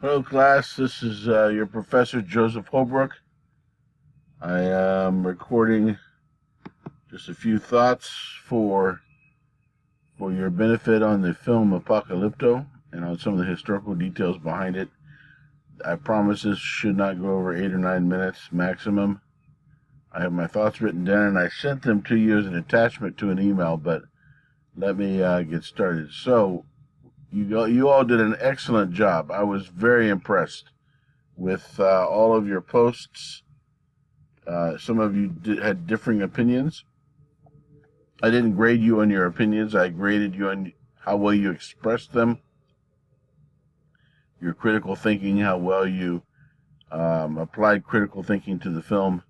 Hello, class. This is your professor, Joseph Holbrook. I am recording just a few thoughts for your benefit on the film Apocalypto and on some of the historical details behind it. I promise this should not go over 8 or 9 minutes maximum. I have my thoughts written down, and I sent them to you as an attachment to an email, but let me get started. So, you all did an excellent job. I was very impressed with all of your posts. Some of you had differing opinions. I didn't grade you on your opinions. I graded you on how well you expressed them, your critical thinking, how well you applied critical thinking to the film,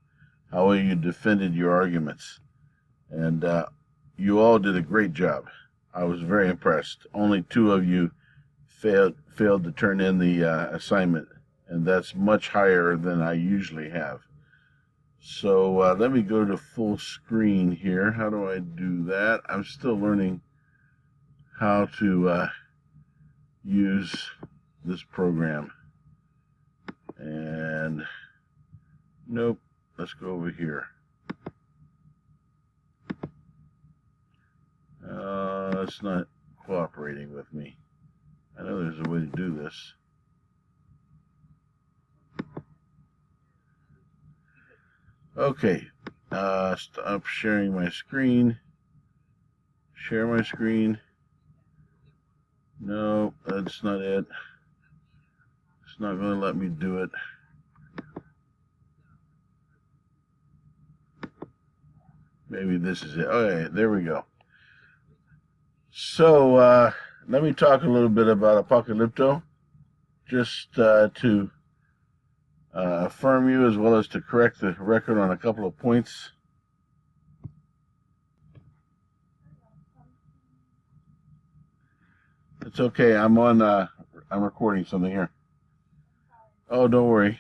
how well you defended your arguments. And you all did a great job. I was very impressed. Only 2 of you failed to turn in the assignment, and that's much higher than I usually have. So let me go to full screen here. How do I do that? I'm still learning how to use this program. And nope, let's go over here. It's not cooperating with me. I know there's a way to do this. Okay, stop sharing my screen. Share my screen. No, that's not it. It's not going to let me do it. Maybe this is it. Okay, there we go. So, let me talk a little bit about Apocalypto, just to affirm you as well as to correct the record on a couple of points. It's okay. I'm recording something here. Oh, don't worry.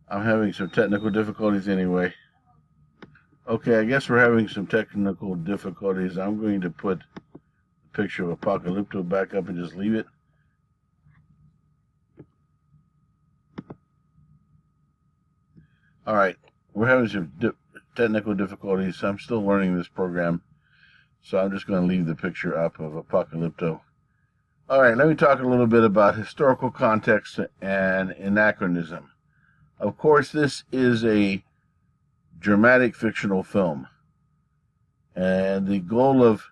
I'm having some technical difficulties anyway. Okay, I guess we're having some technical difficulties. I'm going to put the picture of Apocalypto back up and just leave it. All right, we're having some technical difficulties. I'm still learning this program, so I'm just going to leave the picture up of Apocalypto. All right, let me talk a little bit about historical context and anachronism. Of course, this is a dramatic fictional film, and the goal of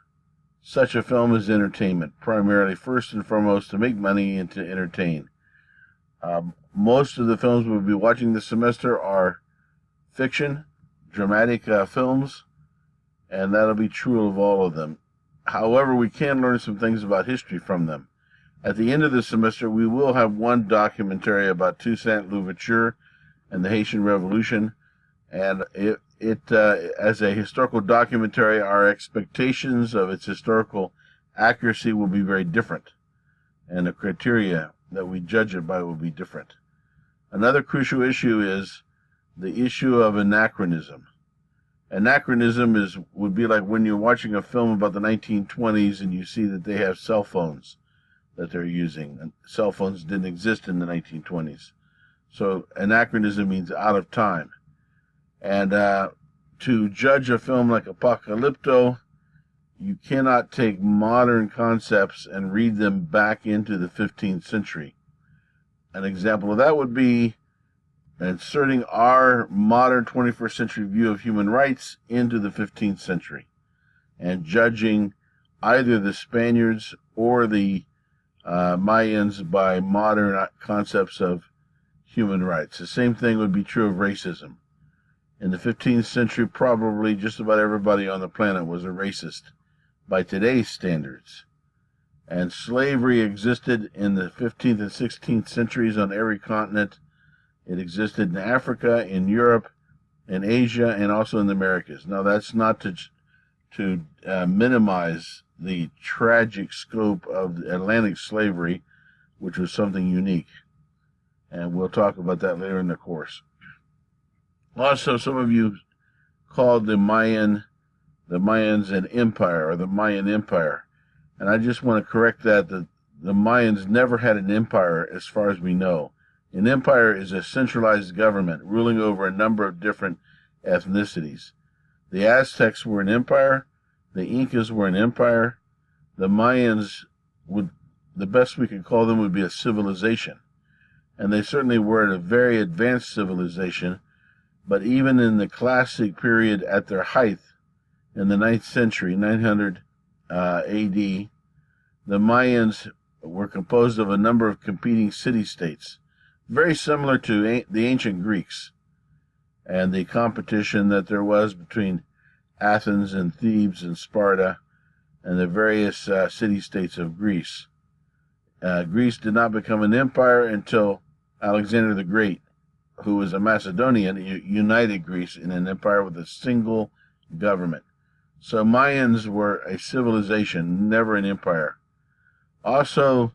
such a film is entertainment, primarily, first and foremost, to make money and to entertain. Most of the films we'll be watching this semester are fiction, dramatic films, and that'll be true of all of them. However, we can learn some things about history from them. At the end of the semester, we will have one documentary about Toussaint Louverture and the Haitian Revolution, and it as a historical documentary, our expectations of its historical accuracy will be very different, and the criteria that we judge it by will be different. Another crucial issue is the issue of anachronism. Anachronism would be like when you're watching a film about the 1920s and you see that they have cell phones that they're using. And cell phones didn't exist in the 1920s. So anachronism means out of time. And to judge a film like Apocalypto, you cannot take modern concepts and read them back into the 15th century. An example of that would be inserting our modern 21st century view of human rights into the 15th century and judging either the Spaniards or the Mayans by modern concepts of human rights. The same thing would be true of racism. In the 15th century, probably just about everybody on the planet was a racist by today's standards. And slavery existed in the 15th and 16th centuries on every continent. It existed in Africa, in Europe, in Asia, and also in the Americas. Now, that's not to minimize the tragic scope of Atlantic slavery, which was something unique. And we'll talk about that later in the course. Also, some of you called the Mayans an empire, or the Mayan Empire. And I just want to correct that. the Mayans never had an empire as far as we know. An empire is a centralized government ruling over a number of different ethnicities. The Aztecs were an empire. The Incas were an empire. The Mayans the best we could call them would be a civilization. And they certainly were a very advanced civilization. But even in the classic period at their height, in the 9th century, 900 A.D., the Mayans were composed of a number of competing city-states, very similar to the ancient Greeks, and the competition that there was between Athens and Thebes and Sparta and the various city-states of Greece. Greece did not become an empire until Alexander the Great, who was a Macedonian, united Greece in an empire with a single government. So Mayans were a civilization, never an empire. Also,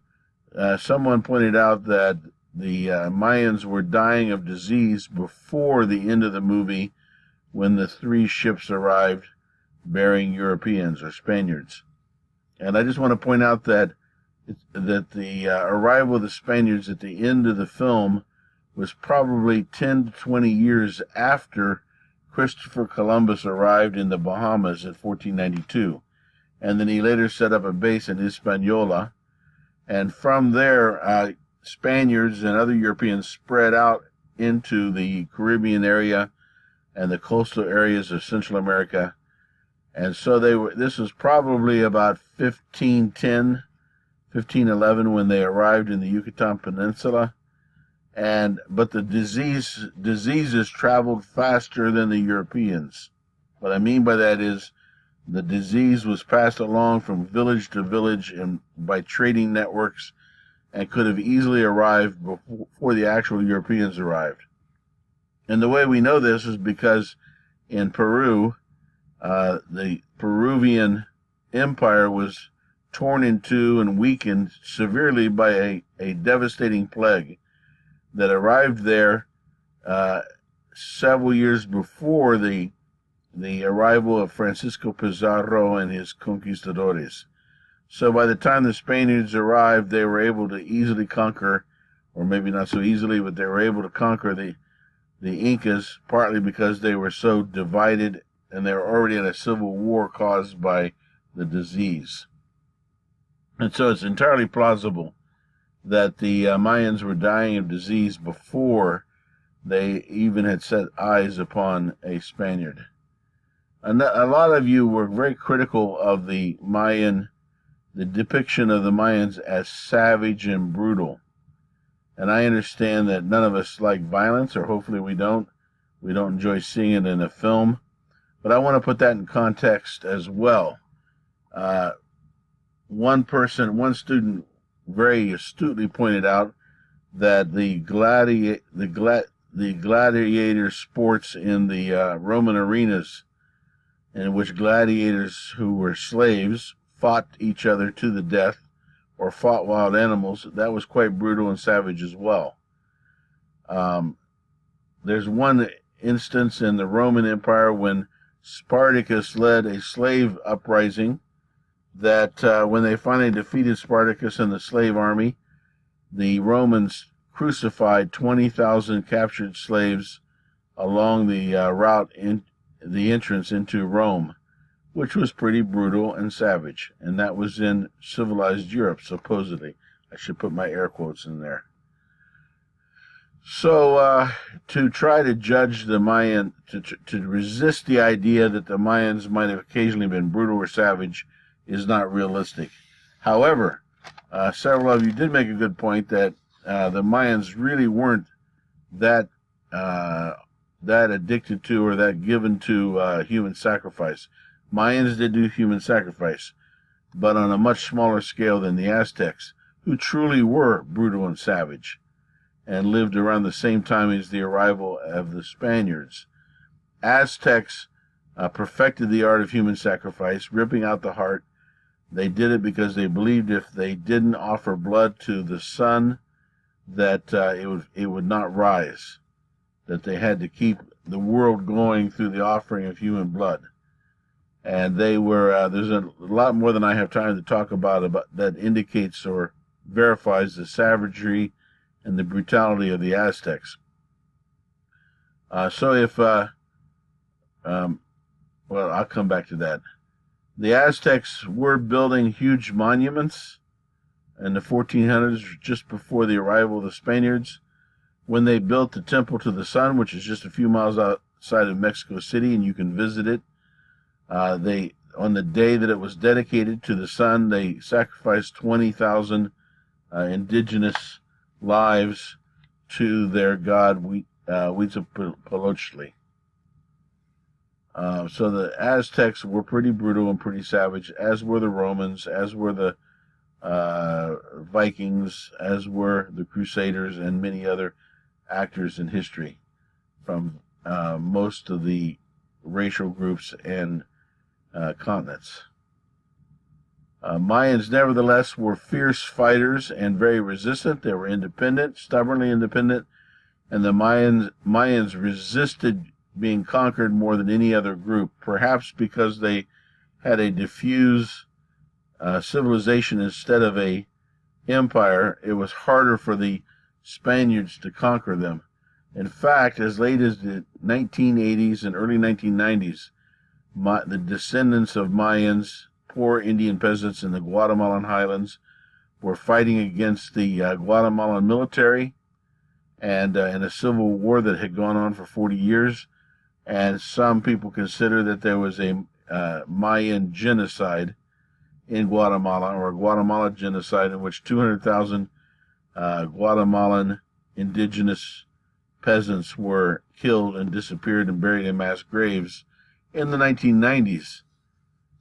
someone pointed out that the Mayans were dying of disease before the end of the movie when the 3 ships arrived bearing Europeans or Spaniards. And I just want to point out that the arrival of the Spaniards at the end of the film was probably 10 to 20 years after Christopher Columbus arrived in the Bahamas in 1492. And then he later set up a base in Hispaniola. And from there, Spaniards and other Europeans spread out into the Caribbean area and the coastal areas of Central America. And so this was probably about 1510, 1511 when they arrived in the Yucatan Peninsula. But the diseases traveled faster than the Europeans. What I mean by that is the disease was passed along from village to village and by trading networks and could have easily arrived before the actual Europeans arrived. And the way we know this is because in Peru, the Peruvian Empire was torn in two and weakened severely by a devastating plague that arrived there several years before the arrival of Francisco Pizarro and his conquistadores. So by the time the Spaniards arrived, they were able to easily conquer, or maybe not so easily, but they were able to conquer the Incas, partly because they were so divided and they were already in a civil war caused by the disease. And so it's entirely plausible that the Mayans were dying of disease before they even had set eyes upon a Spaniard. A lot of you were very critical of the depiction of the Mayans as savage and brutal. And I understand that none of us like violence, or hopefully we don't. We don't enjoy seeing it in a film. But I want to put that in context as well. One student very astutely pointed out that the gladiator sports in the Roman arenas, in which gladiators who were slaves fought each other to the death or fought wild animals, that was quite brutal and savage as well. There's one instance in the Roman Empire when Spartacus led a slave uprising that when they finally defeated Spartacus and the slave army, the Romans crucified 20,000 captured slaves along the route in the entrance into Rome, which was pretty brutal and savage. And that was in civilized Europe, supposedly. I should put my air quotes in there. So to try to judge the Mayan, to resist the idea that the Mayans might have occasionally been brutal or savage is not realistic. However, several of you did make a good point that the Mayans really weren't that addicted to or that given to human sacrifice. Mayans did do human sacrifice, but on a much smaller scale than the Aztecs, who truly were brutal and savage and lived around the same time as the arrival of the Spaniards. Aztecs perfected the art of human sacrifice, ripping out the heart. They did it because they believed if they didn't offer blood to the sun, that it would not rise, that they had to keep the world going through the offering of human blood. And they were there's a lot more than I have time to talk about that indicates or verifies the savagery and the brutality of the Aztecs. Well, I'll come back to that. The Aztecs were building huge monuments in the 1400s, just before the arrival of the Spaniards, when they built the Temple to the Sun, which is just a few miles outside of Mexico City, and you can visit it. On the day that it was dedicated to the sun, they sacrificed 20,000 indigenous lives to their god Huitzilopochtli. So the Aztecs were pretty brutal and pretty savage, as were the Romans, as were the Vikings, as were the Crusaders, and many other actors in history from most of the racial groups and continents. Mayans, nevertheless, were fierce fighters and very resistant. They were independent, stubbornly independent, and the Mayans resisted being conquered more than any other group, perhaps because they had a diffuse civilization instead of a empire. It was harder for the Spaniards to conquer them. In fact, as late as the 1980s and early 1990s, the descendants of Mayans, poor Indian peasants in the Guatemalan highlands, were fighting against the Guatemalan military and in a civil war that had gone on for 40 years. And some people consider that there was a Mayan genocide in Guatemala, or a Guatemala genocide, in which 200,000 Guatemalan indigenous peasants were killed and disappeared and buried in mass graves in the 1990s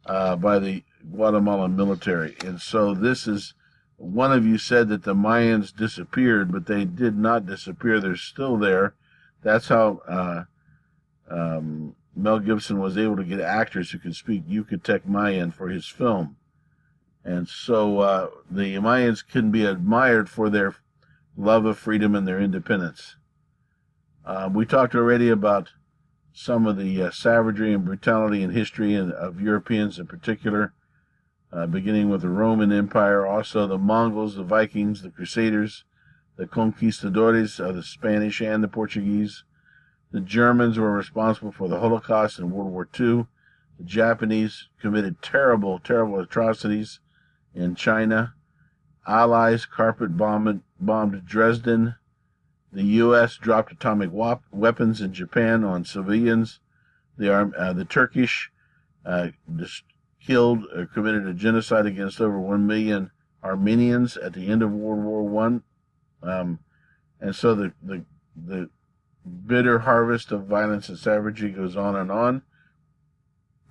by the Guatemalan military. And so this is, one of you said that the Mayans disappeared, but they did not disappear. They're still there. That's how Mel Gibson was able to get actors who could speak Yucatecan Mayan for his film. And so the Mayans can be admired for their love of freedom and their independence. We talked already about some of the savagery and brutality in history of Europeans in particular, beginning with the Roman Empire, also the Mongols, the Vikings, the Crusaders, the conquistadores, the Spanish and the Portuguese. The Germans were responsible for the Holocaust in World War II. The Japanese committed terrible, terrible atrocities in China. Allies carpet bombed Dresden. The U.S. dropped atomic weapons in Japan on civilians. The Turkish killed or committed a genocide against over 1 million Armenians at the end of World War I. And so the bitter harvest of violence and savagery goes on and on.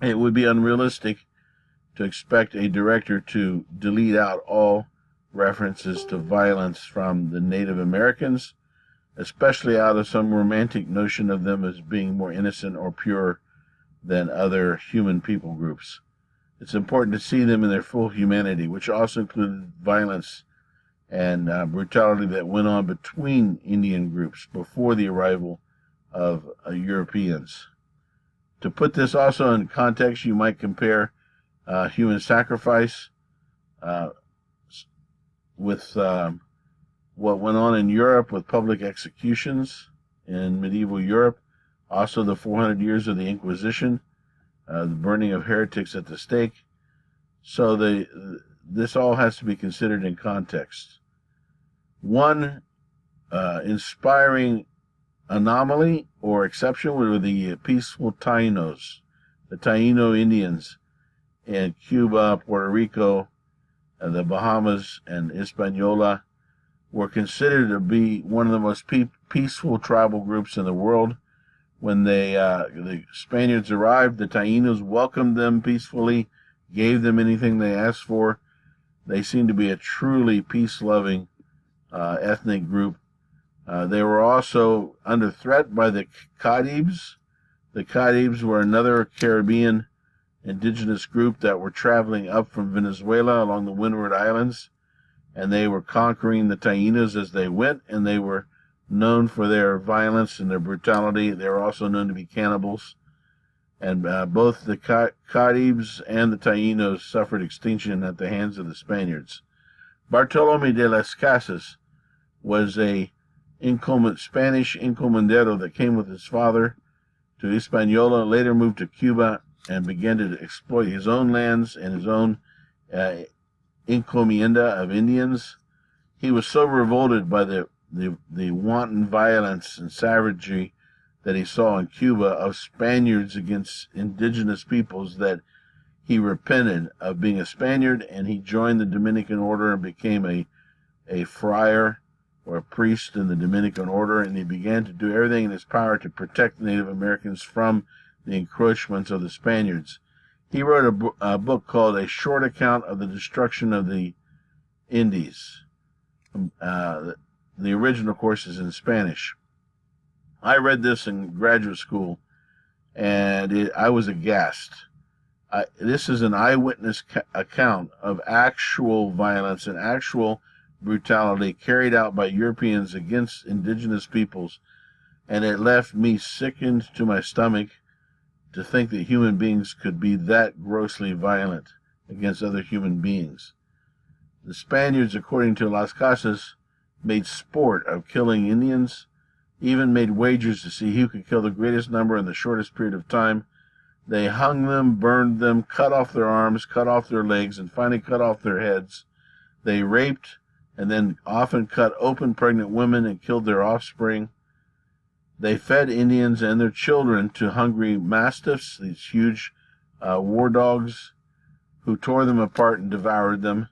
It would be unrealistic to expect a director to delete out all references to violence from the Native Americans, especially out of some romantic notion of them as being more innocent or pure than other human people groups. It's important to see them in their full humanity, which also included violence and brutality that went on between Indian groups before the arrival of Europeans. To put this also in context, you might compare human sacrifice with what went on in Europe with public executions in medieval Europe, also the 400 years of the Inquisition, the burning of heretics at the stake. So this all has to be considered in context. One inspiring anomaly or exception were the peaceful Tainos, the Taino Indians in Cuba, Puerto Rico, the Bahamas, and Hispaniola, were considered to be one of the most peaceful tribal groups in the world. When the Spaniards arrived, the Tainos welcomed them peacefully, gave them anything they asked for. They seemed to be a truly peace-loving ethnic group. They were also under threat by the Caribs. The Caribs were another Caribbean indigenous group that were traveling up from Venezuela along the Windward Islands, and they were conquering the Tainos as they went, and they were known for their violence and their brutality. They were also known to be cannibals, and both the Caribs and the Tainos suffered extinction at the hands of the Spaniards. Bartolome de las Casas was a Spanish encomendero that came with his father to Hispaniola, later moved to Cuba, and began to exploit his own lands and his own encomienda of Indians. He was so revolted by the wanton violence and savagery that he saw in Cuba of Spaniards against indigenous peoples that he repented of being a Spaniard, and he joined the Dominican order and became a friar or a priest in the Dominican order, and he began to do everything in his power to protect the Native Americans from the encroachments of the Spaniards. He wrote a book called A Short Account of the Destruction of the Indies. The original, of course, is in Spanish. I read this in graduate school, and I was aghast. This is an eyewitness account of actual violence and actual brutality carried out by Europeans against indigenous peoples, and it left me sickened to my stomach to think that human beings could be that grossly violent against other human beings. The Spaniards, according to Las Casas, made sport of killing Indians, even made wagers to see who could kill the greatest number in the shortest period of time. They hung them, burned them, cut off their arms, cut off their legs, and finally cut off their heads. They raped and then often cut open pregnant women and killed their offspring. They fed Indians and their children to hungry mastiffs, these huge war dogs, who tore them apart and devoured them.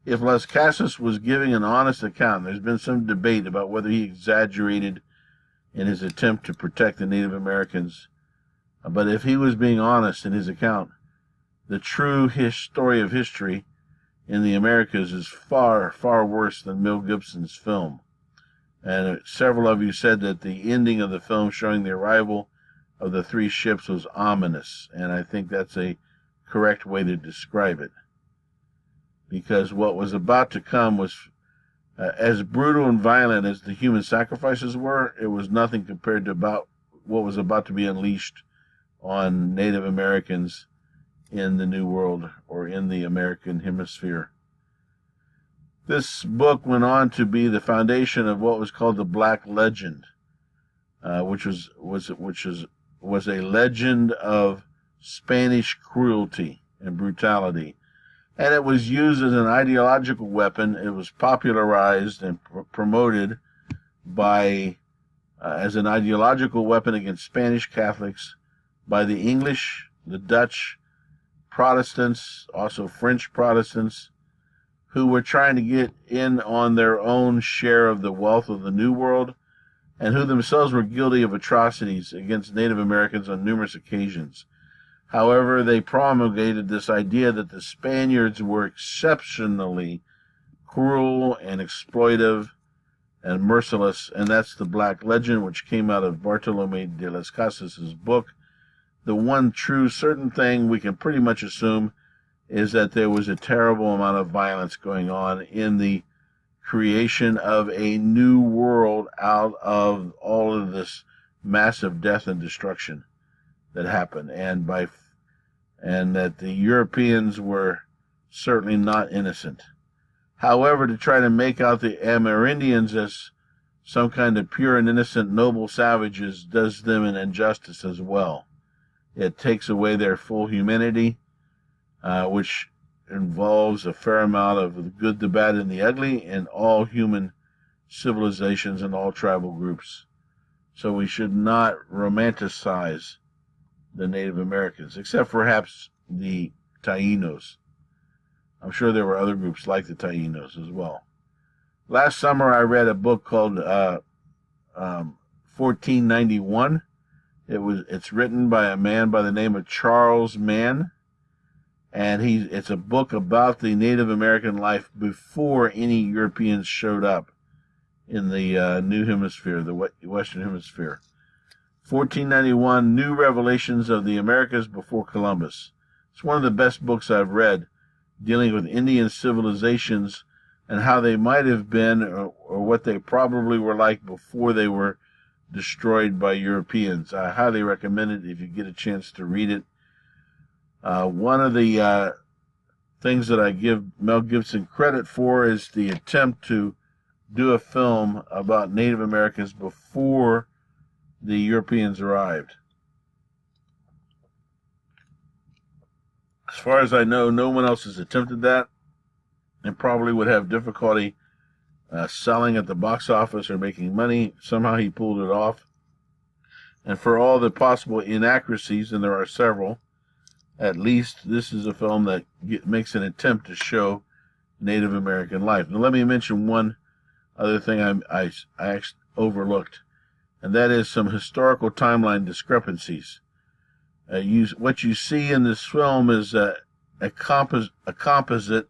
If Las Casas was giving an honest account, there's been some debate about whether he exaggerated in his attempt to protect the Native Americans. But if he was being honest in his account, the true story of history in the Americas is far, far worse than Mel Gibson's film. And several of you said that the ending of the film showing the arrival of the three ships was ominous, and I think that's a correct way to describe it. Because what was about to come was as brutal and violent as the human sacrifices were. It was nothing compared to what was about to be unleashed on Native Americans in the New World or in the American hemisphere. This book went on to be the foundation of what was called the Black Legend, which was a legend of Spanish cruelty and brutality. And it was used as an ideological weapon. It was popularized and promoted as an ideological weapon against Spanish Catholics by the English, the Dutch, Protestants, also French Protestants, who were trying to get in on their own share of the wealth of the New World, and who themselves were guilty of atrocities against Native Americans on numerous occasions. However, they promulgated this idea that the Spaniards were exceptionally cruel and exploitive and merciless, and that's the Black Legend, which came out of Bartolome de las Casas' book. The one true certain thing we can pretty much assume is that there was a terrible amount of violence going on in the creation of a new world out of all of this massive death and destruction that happened, and that the Europeans were certainly not innocent. However, to try to make out the Amerindians as some kind of pure and innocent noble savages does them an injustice as well. It takes away their full humanity, which involves a fair amount of the good, the bad, and the ugly in all human civilizations and all tribal groups. So we should not romanticize the Native Americans, except perhaps the Taínos. I'm sure there were other groups like the Taínos as well. Last summer I read a book called 1491. It's written by a man by the name of Charles Mann, and it's a book about the Native American life before any Europeans showed up in the New Hemisphere, the Western Hemisphere. 1491, New Revelations of the Americas Before Columbus. It's one of the best books I've read, dealing with Indian civilizations and how they might have been or what they probably were like before they were destroyed by Europeans. I highly recommend it if you get a chance to read it. One of the things that I give Mel Gibson credit for is the attempt to do a film about Native Americans before the Europeans arrived. As far as I know, no one else has attempted that, and probably would have difficulty selling at the box office or making money. Somehow he pulled it off. And for all the possible inaccuracies, and there are several, at least this is a film that makes an attempt to show Native American life. Now let me mention one other thing I actually overlooked, and that is some historical timeline discrepancies. What you see in this film is a composite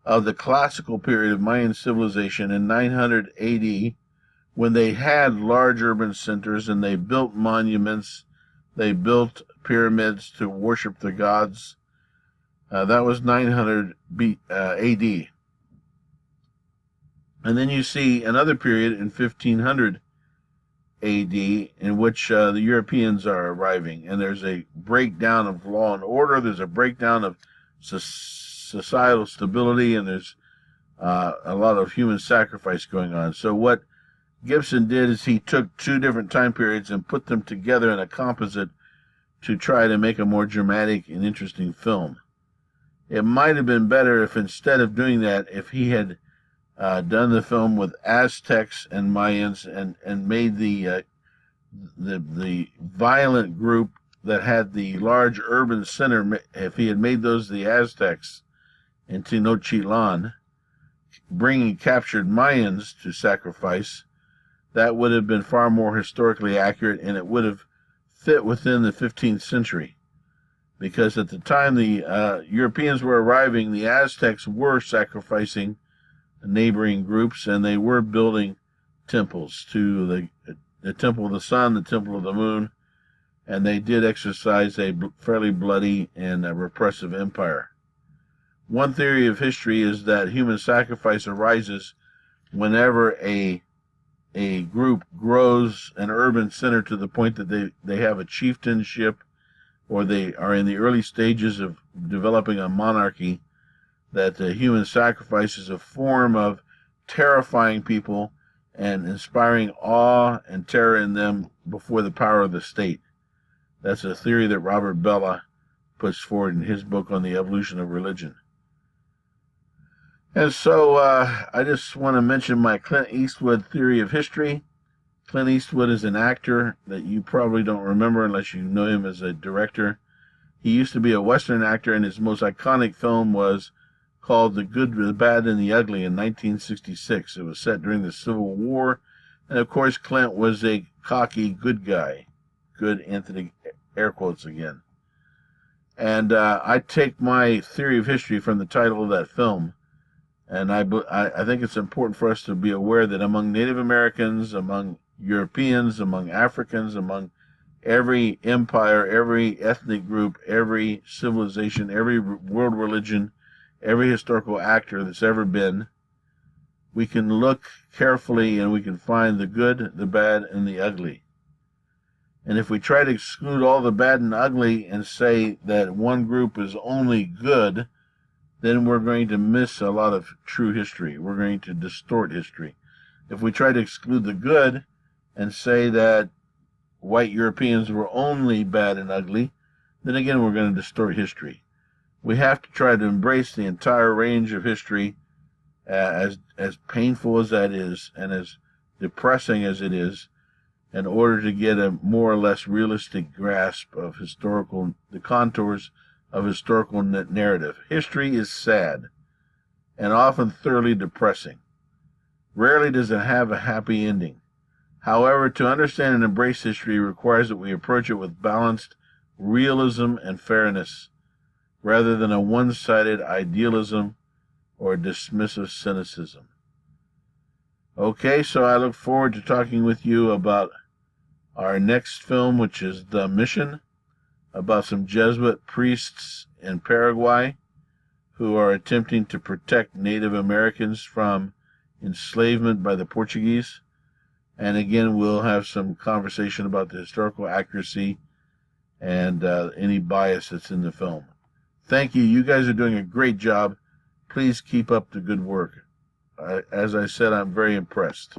of the classical period of Mayan civilization in 900 AD, when they had large urban centers and they built monuments, they built pyramids to worship the gods. That was 900 AD. And then you see another period in 1500 AD in which the Europeans are arriving, and there's a breakdown of law and order, there's a breakdown of societal stability, and there's a lot of human sacrifice going on. So what Gibson did is he took two different time periods and put them together in a composite to try to make a more dramatic and interesting film. It might have been better if instead of doing that, if he had done the film with Aztecs and Mayans and made the violent group that had the large urban center, if he had made those the Aztecs in Tenochtitlan, bringing captured Mayans to sacrifice, that would have been far more historically accurate, and it would have fit within the 15th century. Because at the time the Europeans were arriving, the Aztecs were sacrificing neighboring groups, and they were building temples to the Temple of the Sun, the Temple of the Moon, and they did exercise a fairly bloody and repressive empire. One theory of history is that human sacrifice arises whenever a group grows an urban center to the point that they have a chieftainship, or they are in the early stages of developing a monarchy, that the human sacrifice is a form of terrifying people and inspiring awe and terror in them before the power of the state. That's a theory that Robert Bellah puts forward in his book on the evolution of religion. And so I just want to mention my Clint Eastwood theory of history. Clint Eastwood is an actor that you probably don't remember unless you know him as a director. He used to be a Western actor, and his most iconic film was called The Good, the Bad, and the Ugly in 1966. It was set during the Civil War, and of course Clint was a cocky good guy. Good, Anthony, air quotes again. And I take my theory of history from the title of that film, and I think it's important for us to be aware that among Native Americans, among Europeans, among Africans, among every empire, every ethnic group, every civilization, every world religion, every historical actor that's ever been, we can look carefully and we can find the good, the bad, and the ugly. And if we try to exclude all the bad and ugly and say that one group is only good, then we're going to miss a lot of true history. We're going to distort history. If we try to exclude the good and say that white Europeans were only bad and ugly, then again we're going to distort history. We have to try to embrace the entire range of history, as painful as that is and as depressing as it is, in order to get a more or less realistic grasp of the contours of historical narrative. History is sad and often thoroughly depressing. Rarely does it have a happy ending. However, to understand and embrace history requires that we approach it with balanced realism and fairness, rather than a one-sided idealism or dismissive cynicism. Okay, so I look forward to talking with you about our next film, which is The Mission, about some Jesuit priests in Paraguay who are attempting to protect Native Americans from enslavement by the Portuguese. And again, we'll have some conversation about the historical accuracy and any bias that's in the film. Thank you. You guys are doing a great job. Please keep up the good work. As I said, I'm very impressed.